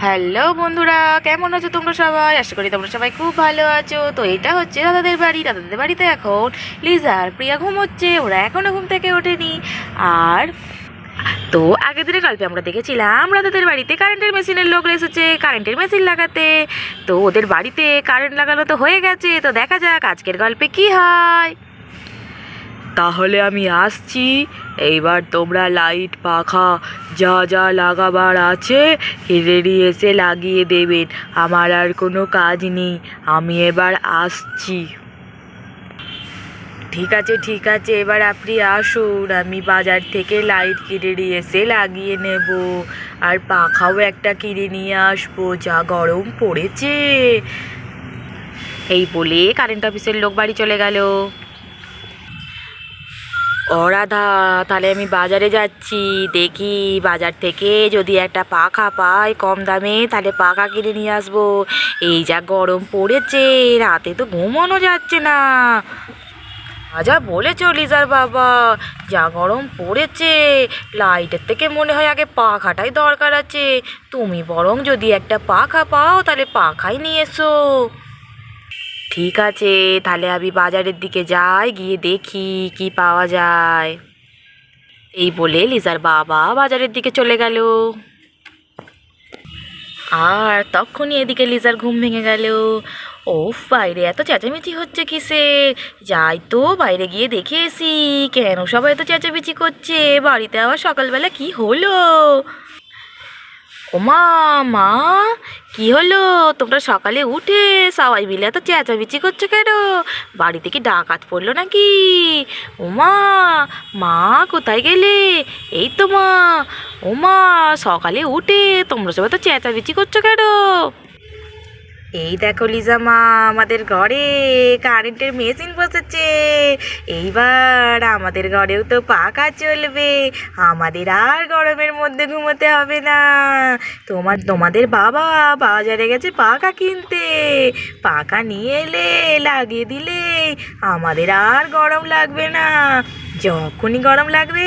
Hello বন্ধুরা, কেমন আছো তোমরা সবাই? আশা করি তোমরা সবাই খুব ভালো আছো। তো এটা হচ্ছে দাদাদের বাড়ি। দাদাদের বাড়িতে এখন লিজা আর প্রিয়া ঘুমোচ্ছে, ওরা এখনও ঘুম থেকে ওঠেনি। আর তো আগের দিনের গল্পে আমরা দেখেছিলাম দাদাদের বাড়িতে কারেন্টের মেশিনের লোক এসেছে কারেন্টের মেশিন লাগাতে। তো ওদের বাড়িতে কারেন্ট লাগানো তো হয়ে গেছে, তো দেখা যাক আজকের গল্পে কি হয়। তাহলে আমি আসছি। এইবার তোমরা লাইট পাখা যা যা লাগাবার আছে রেডি এসে লাগিয়ে দেবেন। আমার আর কোনো কাজ নেই, আমি এবার আসছি। ঠিক আছে ঠিক আছে, এবার আপনি আসুন, আমি বাজার থেকে লাইট কিনে নিয়ে এসে লাগিয়ে নেব। আর পাখাও একটা কিনে নিয়ে আসবো, যা গরম পড়েছে। এই বলে কারেন্ট অফিসের লোক বাড়ি চলে গেল। ও রাধা, তাহলে আমি বাজারে যাচ্ছি, দেখি বাজার থেকে যদি একটা পাখা পাই কম দামে তাহলে পাখা কিনে নিয়ে আসবো। এই যা গরম পড়েছে, রাতে তো ঘুমানো যাচ্ছে না। যা বলেছ লিজার বাবা, যা গরম পড়েছে, লাইটের থেকে মনে হয় আগে পাখাটাই দরকার আছে। তুমি বরং যদি একটা পাখা পাও তাহলে পাখাই নিয়ে এসো। ঠিক আছে, তাহলে আমি বাজারের দিকে যাই, গিয়ে দেখি কি পাওয়া যায়। এই বলে লিজার বাবা বাজারের দিকে চলে গেল। আর তখনই এদিকে লিজার ঘুম ভেঙে গেল। ও, বাইরে এত চেঁচামেচি হচ্ছে কিসের? যাই তো বাইরে গিয়ে দেখে এসি, কেন সবাই এত চেঁচামেচি করছে? বাড়িতে আবার সকালবেলা কি হলো? ওমা, মা, কি হলো? তোমরা সকালে উঠে সবাই মিলে এত চেঁচামেচি করছো কেন? বাড়িতে কি ডাকাত পড়লো নাকি? ওমা, মা, কোথায় গেলে? এই তো মা। ওমা, সকালে উঠে তোমরা সবাই তো চেঁচামেচি করছো কেন? এই দেখো লিজা মা, আমাদের ঘরে কারেন্টের মেশিন বসেছে। এইবার আমাদের ঘরেও তো পাখা চলবে, আমাদের আর গরমের মধ্যে ঘুমোতে হবে না। তোমাদের বাবা বাজারে গেছে পাখা কিনতে, পাখা নিয়ে এলে লাগিয়ে দিলে আমাদের আর গরম লাগবে না। যখনই গরম লাগবে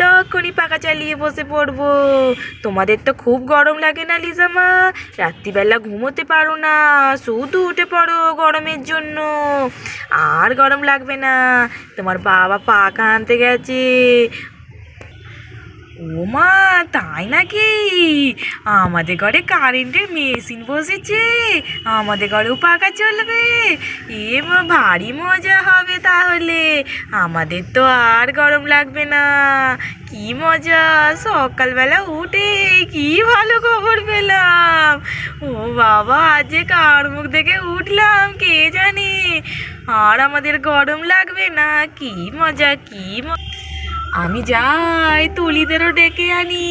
তখনই পাখা চালিয়ে বসে পড়বো। তোমাদের তো খুব গরম লাগে না লিজা মা? রাত্রিবেলা ঘুমোতে পারো না, শুধু উঠে পড়ো গরমের জন্য। আর গরম লাগবে না, তোমার বাবা পাখা আনতে গেছে। ও মা, তাই নাকি? আমাদের ঘরে কারেন্টের মেশিন বসেছে, আমাদের ঘরেও পাখা চলবে। এ মা, ভারী মজা হবে তাহলে। আমাদের তো আর গরম লাগবে না। কি মজা, সকালবেলা উঠে কি ভালো খবর পেলাম। ও বাবা, আজ যে কার মুখ দেখে উঠলাম কে জানে। আর আমাদের গরম লাগবে না, কি মজা কি মজা। আমি যাই, তুলিদেরও ডেকে আনি,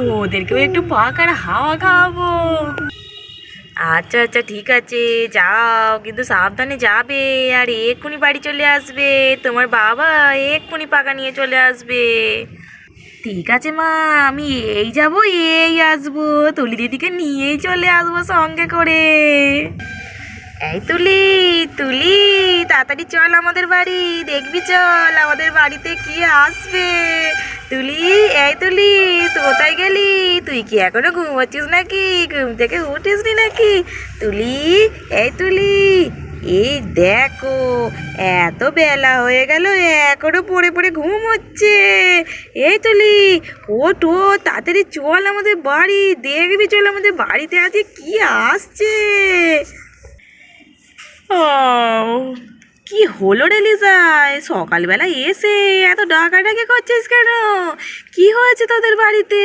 ওদেরকেও একটু পাখার হাওয়া খাওয়াবো। আচ্ছা আচ্ছা, ঠিক আছে, যাও, কিন্তু সাবধানে যাবে। আর এক্ষুনি বাড়ি চলে আসবে, তোমার বাবা এক্ষুনি পাখা নিয়ে চলে আসবে। ঠিক আছে মা, আমি এই যাব এই আসবো, তুলি দিদিকে নিয়েই চলে আসবো সঙ্গে করে। এই তুলি, তুলি, তাড়াতাড়ি চল আমাদের বাড়ি, দেখবি চল আমাদের বাড়িতে কি আসবে। তুলি, এই তুলি, তুই কোথায় গেলি? তুই কি এখনো ঘুমোচ্ছিস নাকি? ঘুম থেকে উঠিসনি নাকি? তুলি, এই তুলি, এই দেখো, এত বেলা হয়ে গেল এখনো পড়ে পড়ে ঘুম হচ্ছে। এই তুলি, ওঠ ওঠ, তাড়াতাড়ি চল আমাদের বাড়ি, দেখবি চল আমাদের বাড়িতে আছে কি আসছে। ও, কি হলো রে লিজাই, সকালবেলা এসে এত ডাকাডাকি করছিস কেন? কি হয়েছে তোদের বাড়িতে?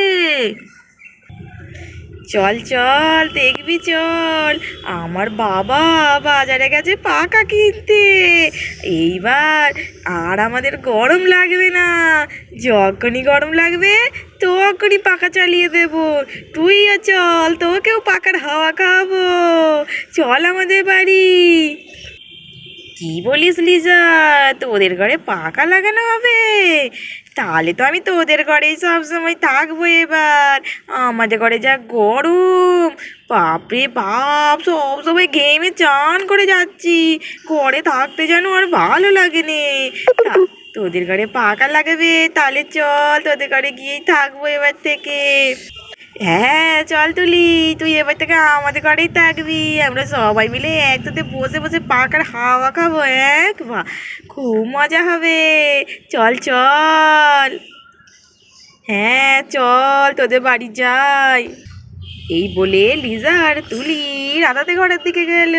চল চল, দেখবি চল, আমার বাবা বাজারে গেছে পাখা কিনতে। এইবার আর আমাদের গরম লাগবে না, যখনই গরম লাগবে তখনই পাখা চালিয়ে দেবো। তুইও চল, তোকেও পাখার হাওয়া খাওয়াবো। চল আমাদের বাড়ি। কি বলিস লিজা, তোদের ঘরে পাখা লাগানো হবে? তাহলে তো আমি তোদের ঘরেই সবসময় থাকবো এবার। আমাদের ঘরে যা গরম, বাপরে বাপ, সব সময় ঘেমে চান করে যাচ্ছি, ঘরে থাকতে যেন আর ভালো লাগে নে। তোদের ঘরে পাখা লাগাবে, তাহলে চল তোদের ঘরে গিয়েই থাকবো এবার থেকে। হ্যাঁ চল তুলি, তুই এবার থেকে আমাদের ঘরেই থাকবি। আমরা সবাই মিলে একসাথে বসে বসে পাখার হাওয়া খাবো। এক বাহ, খুব মজা হবে। চল চল। হ্যাঁ চল তোদের বাড়ি যাই। এই বলে লিজা আর তুলি রাধাতে ঘরের দিকে গেল।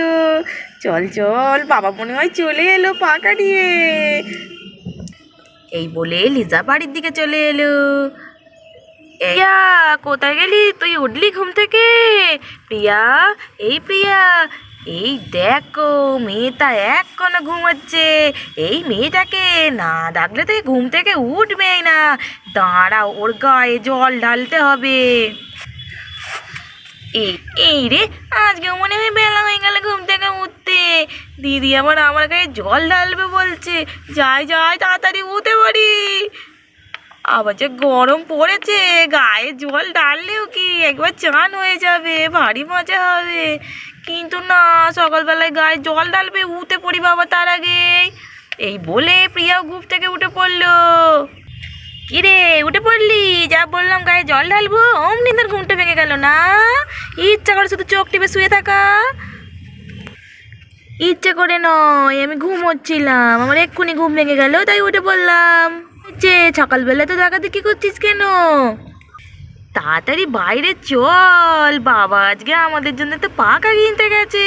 চল চল, বাবা মনে হয় চলে এলো পাখা নিয়ে। এই বলে লিজা বাড়ির দিকে চলে এলো। প্রিয়া, কোথায় গেলি তুই? উঠলি ঘুম থেকে? প্রিয়া, এই প্রিয়া, এই দেখো মেয়েটা এখনো ঘুমাচ্ছে। এই মেয়েটাকে না ডাকলে তো এই ঘুম থেকে উঠবেই না। দাঁড়া, ওর গায়ে জল ঢালতে হবে। এই এই রে, আজকে মনে হয় বেলা হয়ে গেল ঘুম থেকে উঠতে। দিদি আবার আমার গায়ে জল ঢালবে বলছে। যাই যাই, তাড়াতাড়ি উঠে পড়ি। আবার যে গরম পড়েছে, গায়ে জল ঢাললেও কি একবার চান হয়ে যাবে, ভারী মজা হবে। কিন্তু না, সকালবেলায় গায়ে জল ঢালবে, উঠে পড়ি বাবা তার আগেই। এই বলে প্রিয়াও ঘুম থেকে উঠে পড়লো। কিরে, উঠে পড়লি? যা বললাম গায়ে জল ঢালবো, অমনি তোর ঘুমটা ভেঙে গেল না? ইচ্ছা করে শুধু চোখ টিপে শুয়ে থাকা। ইচ্ছে করে নয়, আমি ঘুমোচ্ছিলাম, আমার এক্ষুনি ঘুম ভেঙে গেল তাই উঠে পড়লাম। যে সকালবেলা তো দেখি করছিস কেন? তাড়াতাড়ি বাইরে চল, বাবা আজকে আমাদের জন্য তো পাখা কিনতে গেছে।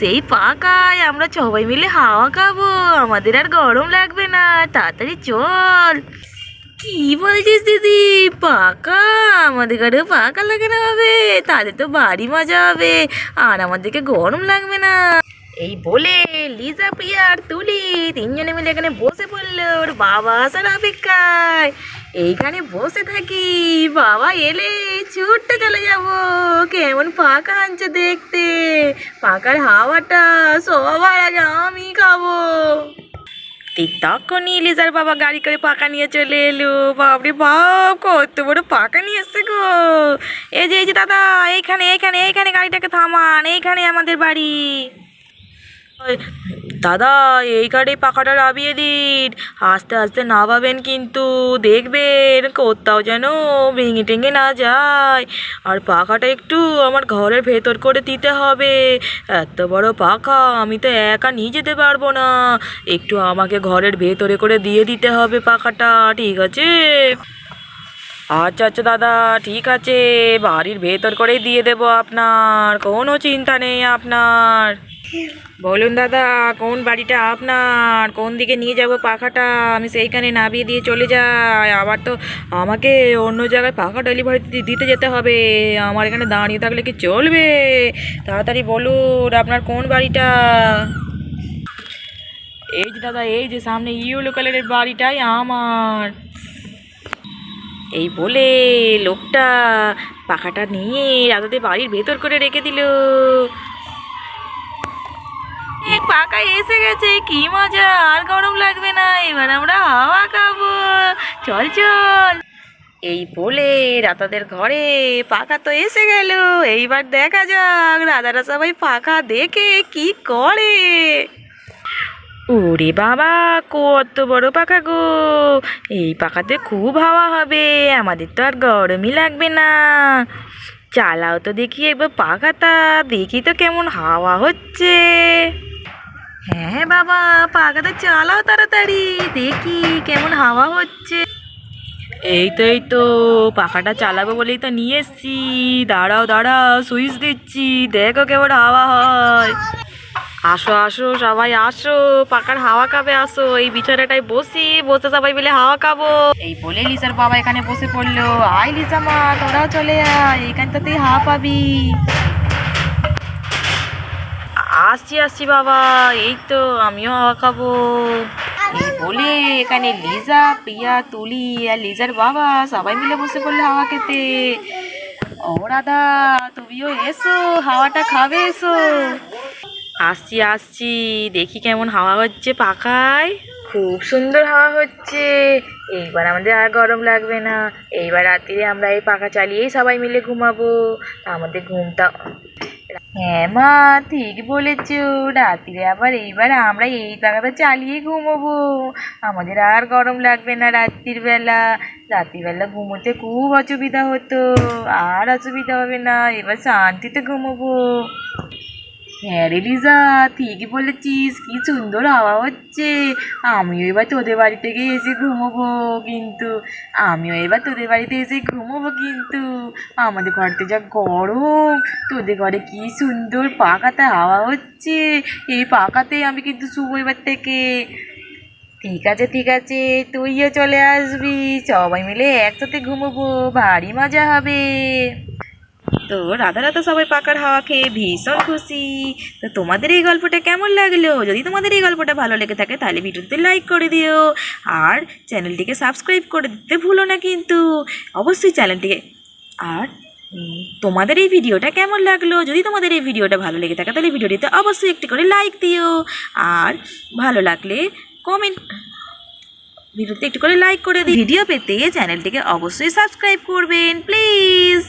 সেই পাখায় আমরা সবাই মিলে হাওয়া খাবো, আমাদের আর গরম লাগবে না। তাড়াতাড়ি চল। কি বলছিস দিদি? পাকা? আমাদের ঘরেও পাকা লাগানো হবে? তাহলে তো বাড়ি মজা হবে, আর আমাদেরকে গরম লাগবে না। এই বলে লিজা, প্রিয়া আর তুলি তিনজনে মিলে এখানে বসে পড়লো ওর বাবা আসার অপেক্ষায়। এইখানে বসে থাকি, বাবা এলে ছুটতে চলে যাব। কেমন পাকা আনছে দেখতে, পাকার হাওয়াটা সবার আগে আমি খাবো। ঠিক তখনই লিজার বাবা গাড়ি করে পাকা নিয়ে চলে এলো। বাপরে বাপ, কত বড় পাকা নিয়ে এসছে গো! এই যে দাদা, এইখানে এইখানে এইখানে গাড়িটাকে থামান, এইখানে আমাদের বাড়ি। ওই, দাদা এই গাড়ি পাখাটা নামিয়ে দিন, আস্তে আস্তে নামাবেন কিন্তু, দেখবেন কোথাও যেন ভেঙে টেঙে না যায়। আর পাখাটা একটু আমার ঘরের ভেতর করে দিতে হবে। এত বড় পাখা আমি তো একা নিয়ে যেতে পারবো না, একটু আমাকে ঘরের ভেতরে করে দিয়ে দিতে হবে পাখাটা, ঠিক আছে? আচ্ছা আচ্ছা দাদা, ঠিক আছে, বাড়ির ভেতর করেই দিয়ে দেবো আপনার, কোনো চিন্তা নেই আপনার। বলুন দাদা, কোন বাড়িটা আপনার? কোন দিকে নিয়ে যাব পাখাটা? আমি সেইখানে নামিয়ে দিয়ে চলে যাই, আবার তো আমাকে অন্য জায়গায় পাখা ডেলিভারি দিতে যেতে হবে। আমার এখানে দাঁড়িয়ে থাকলে কি চলবে? তাড়াতাড়ি বলুন আপনার কোন বাড়িটা। এই যে দাদা, এই যে সামনে ইয়েলো কালারের বাড়িটাই আমার। এই বলে লোকটা পাখাটা নিয়ে রাজাদের বাড়ির ভেতর করে রেখে দিল। এই পাকা এসে গেছে, কি মজা, আর গরম লাগবে না, এবার আমরা হাওয়া খাবো। চল চল। এই বলে রাতাদের ঘরে পাখা তো এসে গেল। এইবার দেখা যাক রাজারা সবাই পাখা দেখে কি করে। ওরে বাবা, কত বড় পাখা গো! এই পাখাতে খুব হাওয়া হবে, আমাদের তো আর গরমই লাগবে না। চালাও তো দেখি একবার পাখাটা, দেখি তো কেমন হাওয়া হচ্ছে। হ্যাঁ হ্যাঁ বাবা, পাখাটা চালাও তাড়াতাড়ি, দেখি কেমন হাওয়া হচ্ছে। এই তো পাখাটা চালাবো বলেই তো নিয়ে এসছি। দাঁড়াও দাঁড়াও, সুইচ দিচ্ছি, দেখো কেমন হাওয়া হয়। আসো আসো সবাই আসো, পাখার হাওয়া খাবে, আসো এই বিছানাটায় বসে সবাই মিলে হাওয়া খাবো। এই বলে লিসার বাবা এখানে বসে পড়লো। আয় লিসা মা, তোরাও চলে আয়, এখানটাতেই হাওয়া পাবি। আসছি আসছি বাবা, এই তো আমিও হাওয়া খাবো। এই বলে এখানে লিজা, প্রিয়া, তুলি আর লিজার বাবা সবাই মিলে বসে পড়লো হাওয়া খেতে। ও রাধা, তুমিও এসো, হাওয়াটা খাবে, এসো। আসছি আসছি, দেখি কেমন হাওয়া হচ্ছে পাখায়। খুব সুন্দর হাওয়া হচ্ছে, এইবার আমাদের আর গরম লাগবে না। এইবার রাত্রিরে আমরা এই পাখা চালিয়েই সবাই মিলে ঘুমাবো, আমাদের ঘুমটা হ্যাঁ মা, ঠিক বলেছ। রাত্রিরে আবার এইবার আমরা এই পাখাটা চালিয়ে ঘুমোবো। আমাদের আর গরম লাগবে না রাত্রির বেলা। রাত্রির বেলা ঘুমোতে খুব অসুবিধা হতো, আর অসুবিধা হবে না, এবার শান্তিতে ঘুমোবো। হ্যাঁ রে লিজা, ঠিকই বলেছিস, কি সুন্দর হাওয়া হচ্ছে। আমিও এবার তোদের বাড়ি থেকে এসে ঘুমোবো কিন্তু আমাদের ঘরতে যা গরম, তোদের ঘরে কি সুন্দর পাখাতে হাওয়া হচ্ছে। এই পাখাতেই আমি কিন্তু শুবো এবার থেকে। ঠিক আছে ঠিক আছে, তুইও চলে আসবি, সবাই মিলে একসাথে ঘুমোবো, ভারী মজা হবে। তো রাধা রাধা সবাই পাকার হাওয়া খেয়ে ভীষণ খুশি। তো তোমাদের এই গল্পটা কেমন লাগলো? যদি তোমাদের এই গল্পটা ভালো লেগে থাকে তাহলে ভিডিওতে লাইক করে দিও, আর চ্যানেলটিকে সাবস্ক্রাইব করে দিতে ভুলো না কিন্তু, অবশ্যই চ্যানেলটিকে। আর তোমাদের এই ভিডিওটা কেমন লাগলো? যদি তোমাদের এই ভিডিওটা ভালো লেগে থাকে তাহলে ভিডিওটিতে অবশ্যই একটি করে লাইক দিও, আর ভালো লাগলে কমেন্ট, ভিডিওতে একটু করে লাইক করে দিও। ভিডিও পেতে চ্যানেলটিকে অবশ্যই সাবস্ক্রাইব করবেন প্লিজ।